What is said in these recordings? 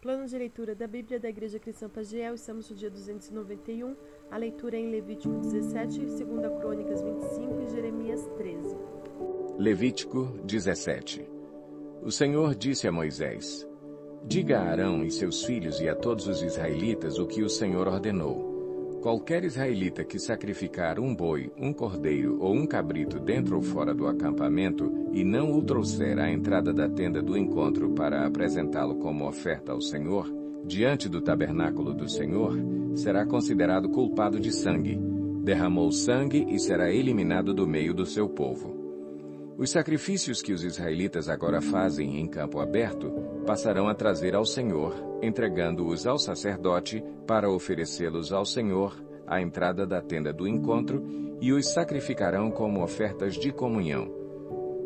Plano de leitura da Bíblia da Igreja Cristã Pagiel. Estamos no dia 291. A leitura é em Levítico 17, 2 Crônicas 25 e Jeremias 13. Levítico 17. O Senhor disse a Moisés: Diga a Arão e seus filhos e a todos os israelitas o que o Senhor ordenou. Qualquer israelita que sacrificar um boi, um cordeiro ou um cabrito dentro ou fora do acampamento e não o trouxer à entrada da tenda do encontro para apresentá-lo como oferta ao Senhor, diante do tabernáculo do Senhor, será considerado culpado de sangue. Derramou sangue e será eliminado do meio do seu povo. Os sacrifícios que os israelitas agora fazem em campo aberto passarão a trazer ao Senhor, entregando-os ao sacerdote para oferecê-los ao Senhor à entrada da tenda do encontro e os sacrificarão como ofertas de comunhão.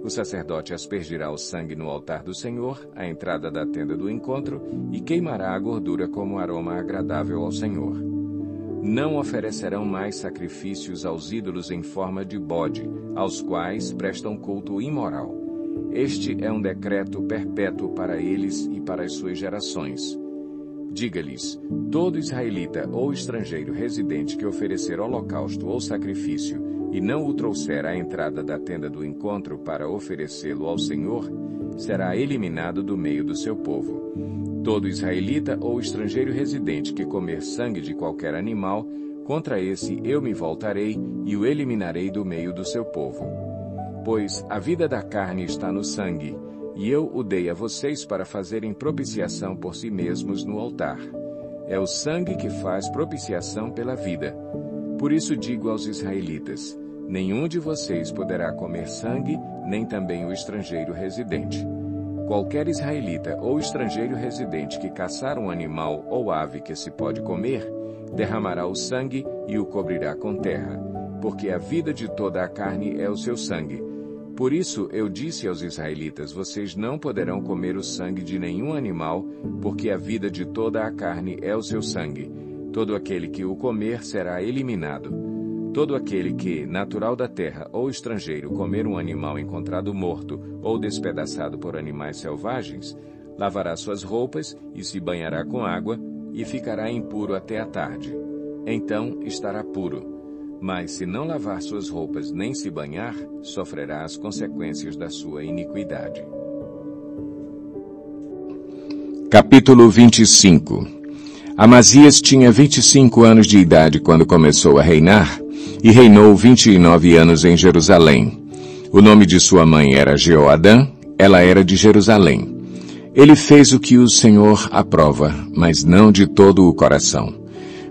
O sacerdote aspergirá o sangue no altar do Senhor, à entrada da tenda do encontro, e queimará a gordura como aroma agradável ao Senhor. Não oferecerão mais sacrifícios aos ídolos em forma de bode, aos quais prestam culto imoral. Este é um decreto perpétuo para eles e para as suas gerações. Diga-lhes: todo israelita ou estrangeiro residente que oferecer holocausto ou sacrifício e não o trouxer à entrada da tenda do encontro para oferecê-lo ao Senhor, será eliminado do meio do seu povo. Todo israelita ou estrangeiro residente que comer sangue de qualquer animal, contra esse eu me voltarei e o eliminarei do meio do seu povo. Pois a vida da carne está no sangue, e eu o dei a vocês para fazerem propiciação por si mesmos no altar. É o sangue que faz propiciação pela vida. Por isso digo aos israelitas: nenhum de vocês poderá comer sangue, nem também o estrangeiro residente. Qualquer israelita ou estrangeiro residente que caçar um animal ou ave que se pode comer, derramará o sangue e o cobrirá com terra, porque a vida de toda a carne é o seu sangue. Por isso eu disse aos israelitas: vocês não poderão comer o sangue de nenhum animal, porque a vida de toda a carne é o seu sangue. Todo aquele que o comer será eliminado. Todo aquele que, natural da terra ou estrangeiro, comer um animal encontrado morto ou despedaçado por animais selvagens, lavará suas roupas e se banhará com água e ficará impuro até a tarde. Então estará puro. Mas se não lavar suas roupas nem se banhar, sofrerá as consequências da sua iniquidade. Capítulo 25. Amazias tinha 25 anos de idade quando começou a reinar, e reinou 29 anos em Jerusalém. O nome de sua mãe era Jeoadã, ela era de Jerusalém. Ele fez o que o Senhor aprova, mas não de todo o coração.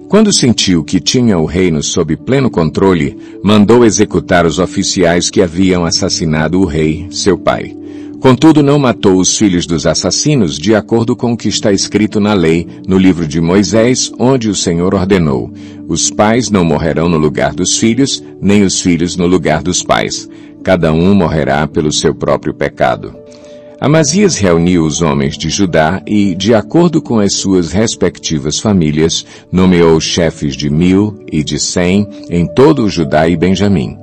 Quando sentiu que tinha o reino sob pleno controle, mandou executar os oficiais que haviam assassinado o rei, seu pai. Contudo, não matou os filhos dos assassinos de acordo com o que está escrito na lei, no livro de Moisés, onde o Senhor ordenou: os pais não morrerão no lugar dos filhos, nem os filhos no lugar dos pais. Cada um morrerá pelo seu próprio pecado. Amazias reuniu os homens de Judá e, de acordo com as suas respectivas famílias, nomeou chefes de 1000 e de 100 em todo o Judá e Benjamim.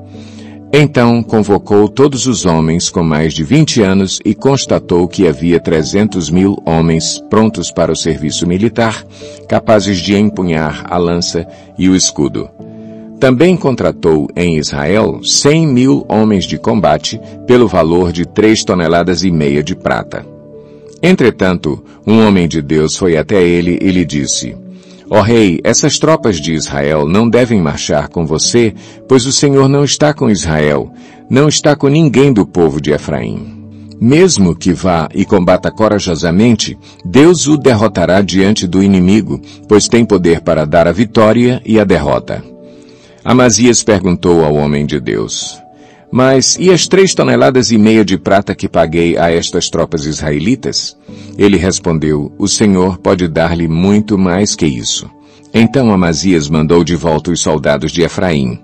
Então convocou todos os homens com mais de 20 anos e constatou que havia 300.000 homens prontos para o serviço militar, capazes de empunhar a lança e o escudo. Também contratou em Israel 100.000 homens de combate pelo valor de 3,5 toneladas de prata. Entretanto, um homem de Deus foi até ele e lhe disse: Ó rei, essas tropas de Israel não devem marchar com você, pois o Senhor não está com Israel, não está com ninguém do povo de Efraim. Mesmo que vá e combata corajosamente, Deus o derrotará diante do inimigo, pois tem poder para dar a vitória e a derrota. Amazias perguntou ao homem de Deus: Mas e as 3,5 toneladas de prata que paguei a estas tropas israelitas? Ele respondeu: O Senhor pode dar-lhe muito mais que isso. Então Amazias mandou de volta os soldados de Efraim.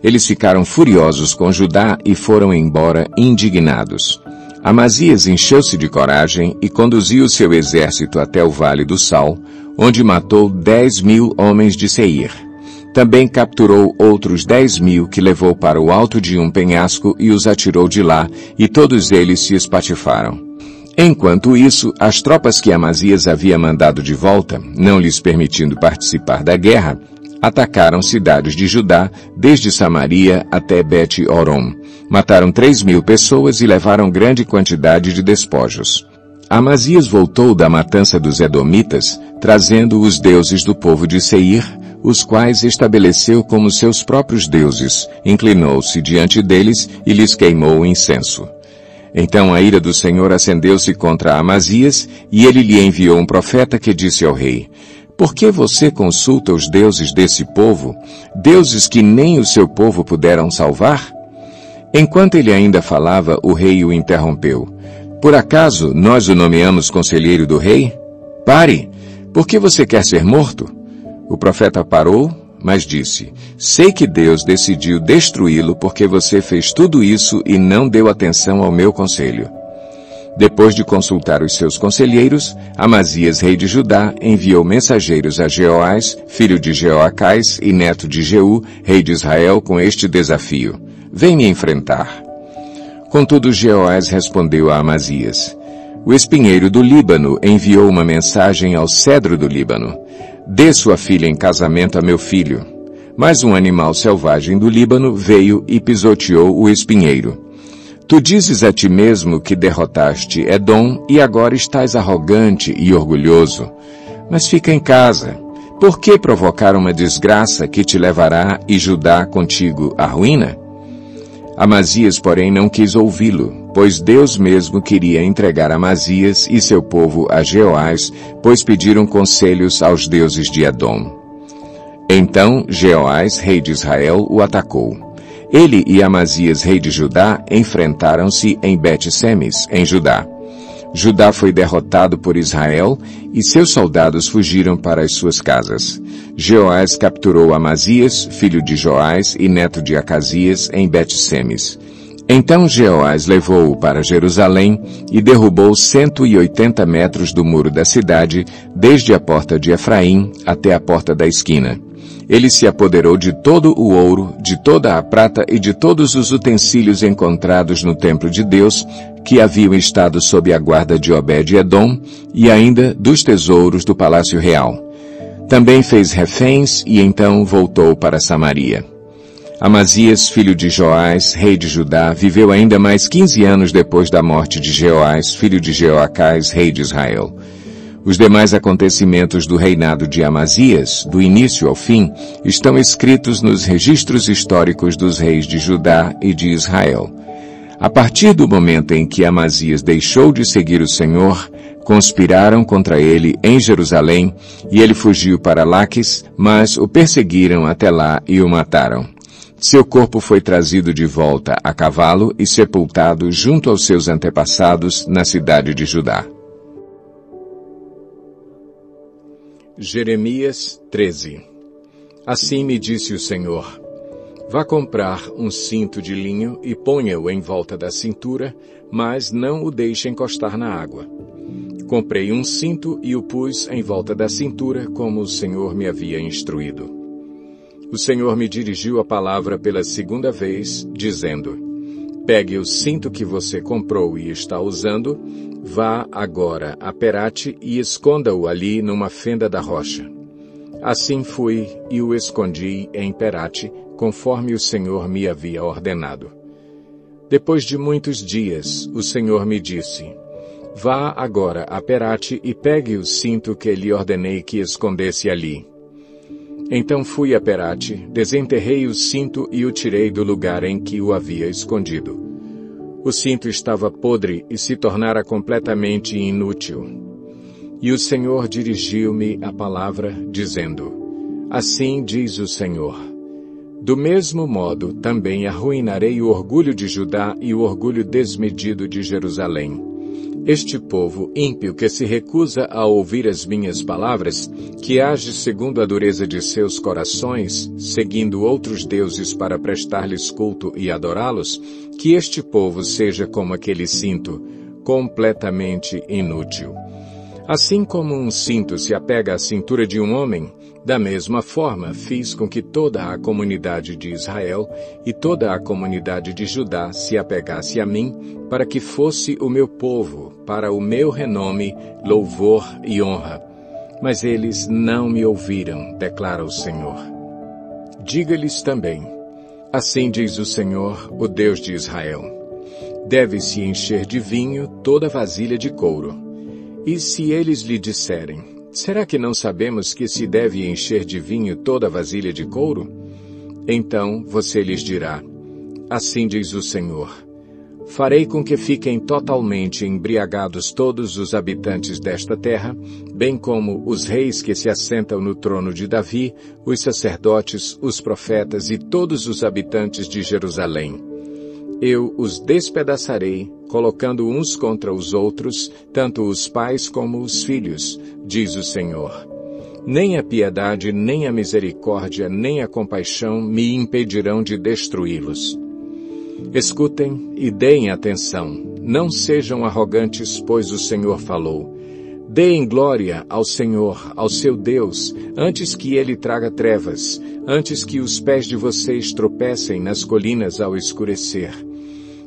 Eles ficaram furiosos com Judá e foram embora indignados. Amazias encheu-se de coragem e conduziu seu exército até o Vale do Sal, onde matou 10.000 homens de Seir. Também capturou outros 10.000 que levou para o alto de um penhasco e os atirou de lá, e todos eles se espatifaram. Enquanto isso, as tropas que Amazias havia mandado de volta, não lhes permitindo participar da guerra, atacaram cidades de Judá, desde Samaria até Bet-Horon. Mataram 3.000 pessoas e levaram grande quantidade de despojos. Amazias voltou da matança dos Edomitas, trazendo os deuses do povo de Seir, os quais estabeleceu como seus próprios deuses, inclinou-se diante deles e lhes queimou o incenso. Então a ira do Senhor acendeu-se contra Amazias, e ele lhe enviou um profeta que disse ao rei: Por que você consulta os deuses desse povo, deuses que nem o seu povo puderam salvar? Enquanto ele ainda falava, o rei o interrompeu. Por acaso nós o nomeamos conselheiro do rei? Pare! Por que você quer ser morto? O profeta parou, mas disse: Sei que Deus decidiu destruí-lo porque você fez tudo isso e não deu atenção ao meu conselho. Depois de consultar os seus conselheiros, Amazias, rei de Judá, enviou mensageiros a Jeoás, filho de Jeoacás e neto de Jeú, rei de Israel, com este desafio: Vem me enfrentar. Contudo, Jeoás respondeu a Amazias: O espinheiro do Líbano enviou uma mensagem ao cedro do Líbano: Dê sua filha em casamento a meu filho. Mas um animal selvagem do Líbano veio e pisoteou o espinheiro. Tu dizes a ti mesmo que derrotaste Edom e agora estás arrogante e orgulhoso. Mas fica em casa. Por que provocar uma desgraça que te levará e Judá contigo à ruína? Amazias, porém, não quis ouvi-lo, pois Deus mesmo queria entregar Amazias e seu povo a Jeoás, pois pediram conselhos aos deuses de Edom. Então Jeoás, rei de Israel, o atacou. Ele e Amazias, rei de Judá, enfrentaram-se em Bet-Semes, em Judá. Judá foi derrotado por Israel e seus soldados fugiram para as suas casas. Jeoás capturou Amazias, filho de Joás e neto de Acasias, em Bet-Semes. Então Jeoás levou-o para Jerusalém e derrubou 180 metros do muro da cidade, desde a porta de Efraim até a porta da esquina. Ele se apoderou de todo o ouro, de toda a prata e de todos os utensílios encontrados no templo de Deus, que haviam estado sob a guarda de Obed-Edom, e ainda dos tesouros do palácio real. Também fez reféns e então voltou para Samaria. Amazias, filho de Joás, rei de Judá, viveu ainda mais 15 anos depois da morte de Jeoás, filho de Jeoacás, rei de Israel. Os demais acontecimentos do reinado de Amazias, do início ao fim, estão escritos nos registros históricos dos reis de Judá e de Israel. A partir do momento em que Amazias deixou de seguir o Senhor, conspiraram contra ele em Jerusalém, e ele fugiu para Laques, mas o perseguiram até lá e o mataram. Seu corpo foi trazido de volta a cavalo e sepultado junto aos seus antepassados na cidade de Judá. Jeremias 13. Assim me disse o Senhor: Vá comprar um cinto de linho e ponha-o em volta da cintura, mas não o deixe encostar na água. Comprei um cinto e o pus em volta da cintura, como o Senhor me havia instruído. O Senhor me dirigiu a palavra pela segunda vez, dizendo: Pegue o cinto que você comprou e está usando, vá agora a Perate e esconda-o ali numa fenda da rocha. Assim fui e o escondi em Perate, conforme o Senhor me havia ordenado. Depois de muitos dias, o Senhor me disse: Vá agora a Perate e pegue o cinto que lhe ordenei que escondesse ali. Então fui a Perate, desenterrei o cinto e o tirei do lugar em que o havia escondido. O cinto estava podre e se tornara completamente inútil. E o Senhor dirigiu-me a palavra, dizendo: Assim diz o Senhor: Do mesmo modo, também arruinarei o orgulho de Judá e o orgulho desmedido de Jerusalém. Este povo ímpio que se recusa a ouvir as minhas palavras, que age segundo a dureza de seus corações, seguindo outros deuses para prestar-lhes culto e adorá-los, que este povo seja como aquele cinto, completamente inútil. Assim como um cinto se apega à cintura de um homem, Da mesma forma, fiz com que toda a comunidade de Israel e toda a comunidade de Judá se apegasse a mim, para que fosse o meu povo, para o meu renome, louvor e honra. Mas eles não me ouviram, declara o Senhor. Diga-lhes também: assim diz o Senhor, o Deus de Israel: deve-se encher de vinho toda vasilha de couro. E se eles lhe disserem: será que não sabemos que se deve encher de vinho toda vasilha de couro? Então você lhes dirá: assim diz o Senhor: farei com que fiquem totalmente embriagados todos os habitantes desta terra, bem como os reis que se assentam no trono de Davi, os sacerdotes, os profetas e todos os habitantes de Jerusalém. Eu os despedaçarei, colocando uns contra os outros, tanto os pais como os filhos, diz o Senhor. Nem a piedade, nem a misericórdia, nem a compaixão me impedirão de destruí-los. Escutem e deem atenção, não sejam arrogantes, pois o Senhor falou. Deem glória ao Senhor, ao seu Deus, antes que ele traga trevas, antes que os pés de vocês tropecem nas colinas ao escurecer.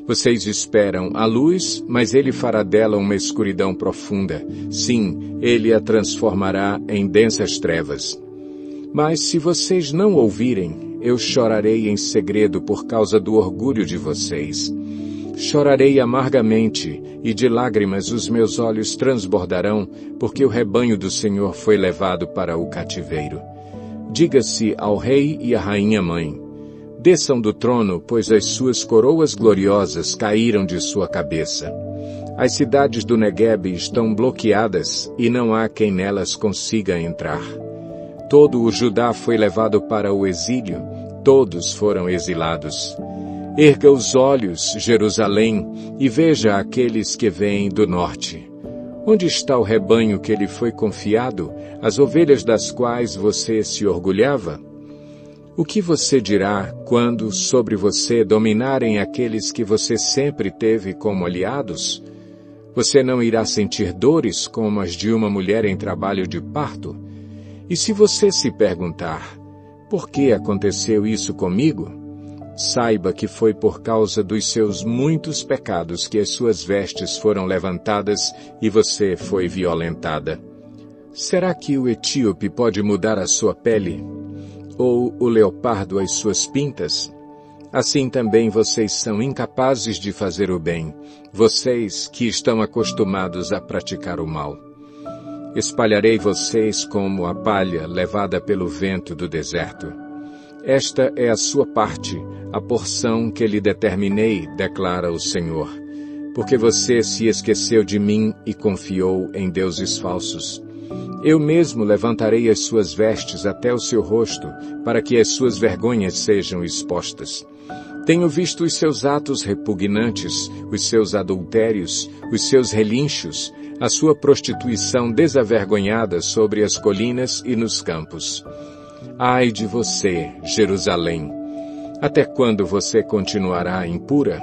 Vocês esperam a luz, mas ele fará dela uma escuridão profunda. Sim, ele a transformará em densas trevas. Mas se vocês não ouvirem, eu chorarei em segredo por causa do orgulho de vocês. Chorarei amargamente, e de lágrimas os meus olhos transbordarão, porque o rebanho do Senhor foi levado para o cativeiro. Diga-se ao rei e à rainha mãe: desçam do trono, pois as suas coroas gloriosas caíram de sua cabeça. As cidades do Neguebe estão bloqueadas, e não há quem nelas consiga entrar. Todo o Judá foi levado para o exílio, todos foram exilados. Erga os olhos, Jerusalém, e veja aqueles que vêm do norte. Onde está o rebanho que lhe foi confiado, as ovelhas das quais você se orgulhava? O que você dirá quando sobre você dominarem aqueles que você sempre teve como aliados? Você não irá sentir dores como as de uma mulher em trabalho de parto? E se você se perguntar: por que aconteceu isso comigo? Saiba que foi por causa dos seus muitos pecados que as suas vestes foram levantadas e você foi violentada. Será que o etíope pode mudar a sua pele? Ou o leopardo as suas pintas? Assim também vocês são incapazes de fazer o bem, vocês que estão acostumados a praticar o mal. Espalharei vocês como a palha levada pelo vento do deserto. Esta é a sua parte, a porção que lhe determinei, declara o Senhor. Porque você se esqueceu de mim e confiou em deuses falsos. Eu mesmo levantarei as suas vestes até o seu rosto, para que as suas vergonhas sejam expostas. Tenho visto os seus atos repugnantes, os seus adultérios, os seus relinchos, a sua prostituição desavergonhada sobre as colinas e nos campos. Ai de você, Jerusalém! Até quando você continuará impura?